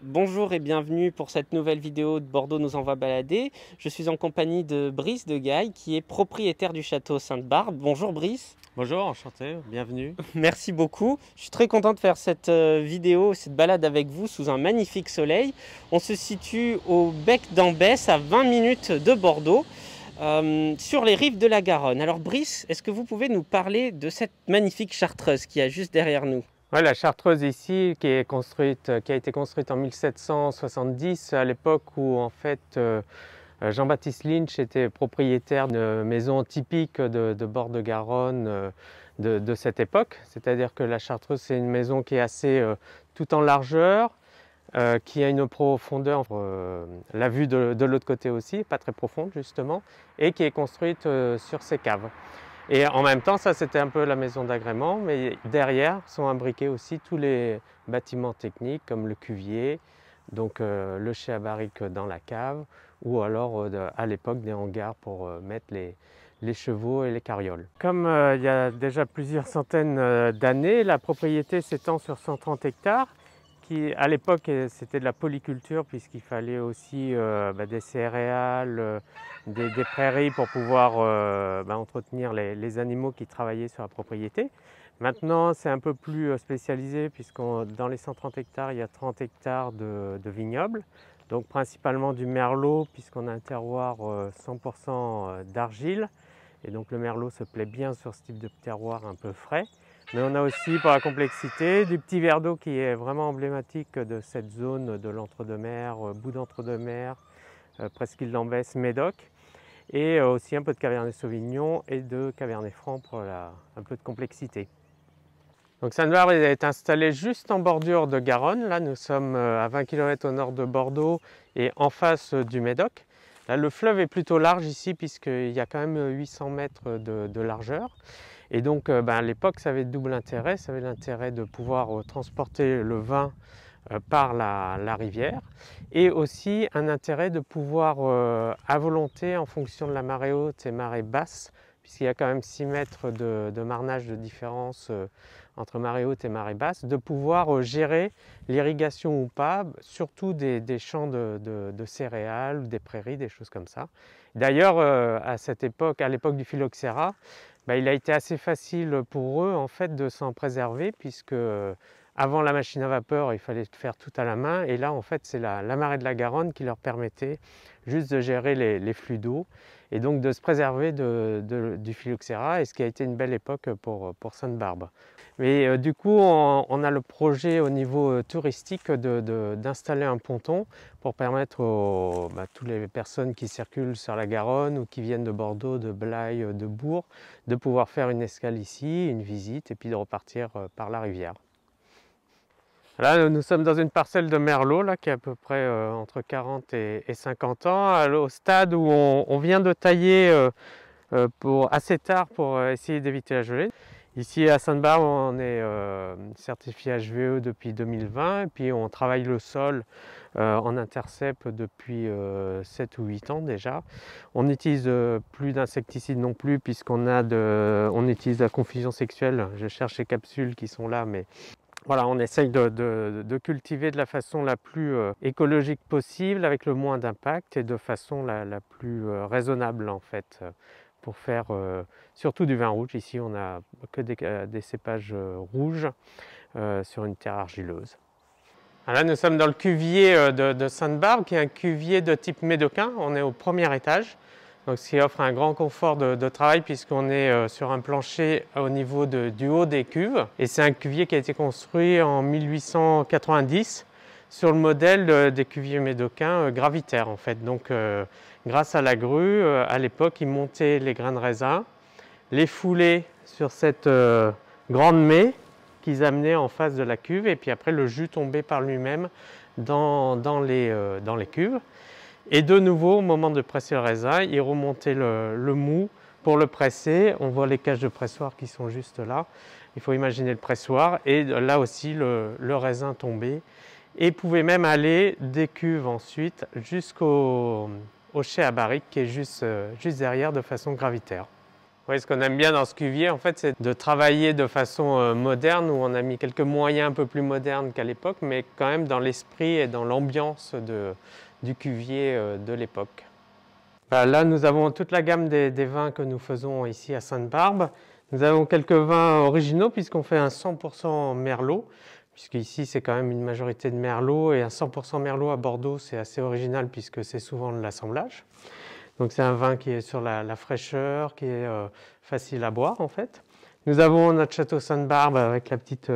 Bonjour et bienvenue pour cette nouvelle vidéo de Bordeaux nous envoie balader. Je suis en compagnie de Brice de Gaille qui est propriétaire du château Sainte-Barbe. Bonjour Brice. Bonjour, enchanté, bienvenue. Merci beaucoup. Je suis très content de faire cette vidéo, cette balade avec vous sous un magnifique soleil. On se situe au bec d'Ambès à 20 minutes de Bordeaux. Sur les rives de la Garonne. Alors Brice, est-ce que vous pouvez nous parler de cette magnifique chartreuse qui est juste derrière nous? Ouais, la chartreuse ici qui a été construite en 1770, à l'époque où en fait Jean-Baptiste Lynch était propriétaire de maisons typiques de bord de Garonne de cette époque. C'est-à-dire que la chartreuse, c'est une maison qui est assez tout en largeur, qui a une profondeur, la vue de l'autre côté aussi, pas très profonde justement, et qui est construite sur ses caves. Et en même temps, ça c'était un peu la maison d'agrément, mais derrière sont imbriqués aussi tous les bâtiments techniques comme le cuvier, donc le chai à barrique dans la cave, ou alors à l'époque des hangars pour mettre les chevaux et les carrioles. Comme il y a déjà plusieurs centaines d'années, la propriété s'étend sur 130 hectares, qui à l'époque c'était de la polyculture puisqu'il fallait aussi des céréales, des prairies pour pouvoir entretenir les animaux qui travaillaient sur la propriété. Maintenant c'est un peu plus spécialisé puisque dans les 130 hectares il y a 30 hectares de vignobles, donc principalement du merlot puisqu'on a un terroir 100% d'argile et donc le merlot se plaît bien sur ce type de terroir un peu frais. Mais on a aussi, pour la complexité, du petit verre d'eau qui est vraiment emblématique de cette zone de l'entre-deux-mers, bout d'entre-deux-mers, presqu'île d'Ambès, Médoc. Et aussi un peu de Cabernet Sauvignon et de Cabernet Franc pour un peu de complexité. Donc Sainte-Barbe est installée juste en bordure de Garonne. Là, nous sommes à 20 km au nord de Bordeaux et en face du Médoc. Là, le fleuve est plutôt large ici puisqu'il y a quand même 800 mètres de largeur. Et donc à l'époque, ça avait double intérêt. Ça avait l'intérêt de pouvoir transporter le vin par la rivière et aussi un intérêt de pouvoir à volonté, en fonction de la marée haute et marée basse, puisqu'il y a quand même 6 mètres de marnage de différence entre marée haute et marée basse, de pouvoir gérer l'irrigation ou pas, surtout des champs de céréales, des prairies, des choses comme ça. D'ailleurs, à cette époque, à l'époque du phylloxéra, il a été assez facile pour eux en fait de s'en préserver puisque avant la machine à vapeur, il fallait faire tout à la main et là en fait c'est la marée de la Garonne qui leur permettait juste de gérer les flux d'eau et donc de se préserver du phylloxéra, et ce qui a été une belle époque pour Sainte-Barbe. Mais du coup on a le projet au niveau touristique d'installer un ponton pour permettre toutes les personnes qui circulent sur la Garonne ou qui viennent de Bordeaux, de Blaye, de Bourg, de pouvoir faire une escale ici, une visite et puis de repartir par la rivière. Là, nous sommes dans une parcelle de merlot là, qui est à peu près entre 40 et 50 ans, au stade où on vient de tailler assez tard pour essayer d'éviter la gelée. Ici à Sainte-Barbe, on est certifié HVE depuis 2020 et puis on travaille le sol en intercept depuis 7 ou 8 ans déjà. On n'utilise plus d'insecticides non plus puisqu'on utilise la confusion sexuelle. Je cherche les capsules qui sont là, mais voilà, on essaye de cultiver de la façon la plus écologique possible, avec le moins d'impact et de façon la plus raisonnable en fait, pour faire surtout du vin rouge. Ici, on n'a que des cépages rouges sur une terre argileuse. Là, nous sommes dans le cuvier de Sainte-Barbe, qui est un cuvier de type médocain. On est au premier étage, donc ce qui offre un grand confort de travail puisqu'on est sur un plancher au niveau du haut des cuves. Et c'est un cuvier qui a été construit en 1890 sur le modèle des cuviers médocains gravitaires en fait. Donc grâce à la grue, à l'époque, ils montaient les grains de raisin, les foulaient sur cette grande mée qu'ils amenaient en face de la cuve et puis après le jus tombait par lui-même dans les cuves. Et de nouveau, au moment de presser le raisin, ils remontaient le mou pour le presser. On voit les cages de pressoir qui sont juste là. Il faut imaginer le pressoir et là aussi le raisin tombait et pouvait même aller des cuves ensuite jusqu'au chai à barrique qui est juste derrière de façon gravitaire. Oui, ce qu'on aime bien dans ce cuvier, en fait, c'est de travailler de façon moderne, où on a mis quelques moyens un peu plus modernes qu'à l'époque, mais quand même dans l'esprit et dans l'ambiance du cuvier de l'époque. Là, nous avons toute la gamme des vins que nous faisons ici à Sainte-Barbe. Nous avons quelques vins originaux, puisqu'on fait un 100% Merlot, puisqu'ici, c'est quand même une majorité de Merlot, et un 100% Merlot à Bordeaux, c'est assez original, puisque c'est souvent de l'assemblage. Donc c'est un vin qui est sur la fraîcheur, qui est facile à boire en fait. Nous avons notre château Sainte-Barbe avec la petite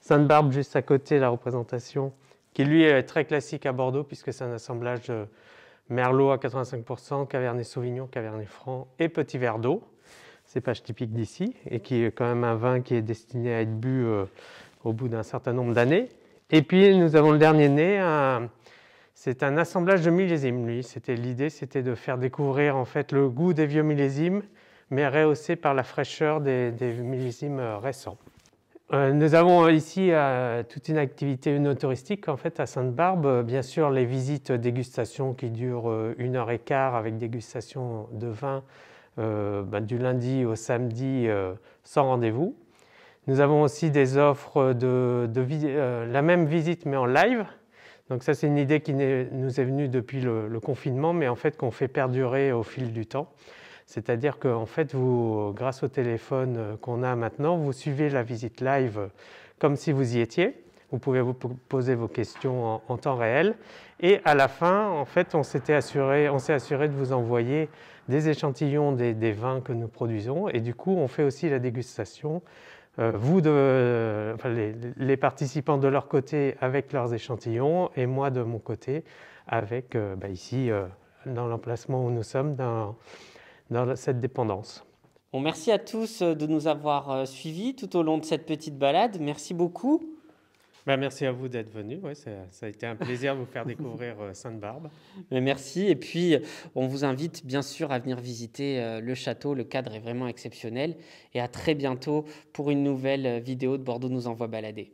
Sainte-Barbe juste à côté, la représentation, qui lui est très classique à Bordeaux puisque c'est un assemblage de Merlot à 85%, Cabernet Sauvignon, Cabernet Franc et Petit Verdot, cépage typique d'ici, et qui est quand même un vin qui est destiné à être bu au bout d'un certain nombre d'années. Et puis nous avons le dernier né, c'est un assemblage de millésimes, lui. L'idée, c'était de faire découvrir en fait le goût des vieux millésimes, mais rehaussé par la fraîcheur des millésimes récents. Nous avons ici toute une activité œnotouristique en fait à Sainte-Barbe. Bien sûr, les visites dégustation qui durent 1h15 avec dégustation de vin du lundi au samedi sans rendez-vous. Nous avons aussi des offres la même visite mais en live. Donc ça, c'est une idée qui nous est venue depuis le confinement, mais en fait qu'on fait perdurer au fil du temps. C'est-à-dire qu'en fait, vous, grâce au téléphone qu'on a maintenant, vous suivez la visite live comme si vous y étiez. Vous pouvez vous poser vos questions en temps réel. Et à la fin, en fait, on s'est assuré de vous envoyer des échantillons des vins que nous produisons. Et du coup, on fait aussi la dégustation. Les participants de leur côté avec leurs échantillons et moi de mon côté avec ici dans l'emplacement où nous sommes dans cette dépendance. Bon, merci à tous de nous avoir suivis tout au long de cette petite balade. Merci beaucoup. Merci à vous d'être venus. Ouais, ça a été un plaisir de vous faire découvrir Sainte-Barbe. Mais merci. Et puis, on vous invite bien sûr à venir visiter le château. Le cadre est vraiment exceptionnel. Et à très bientôt pour une nouvelle vidéo de Bordeaux nous envoie balader.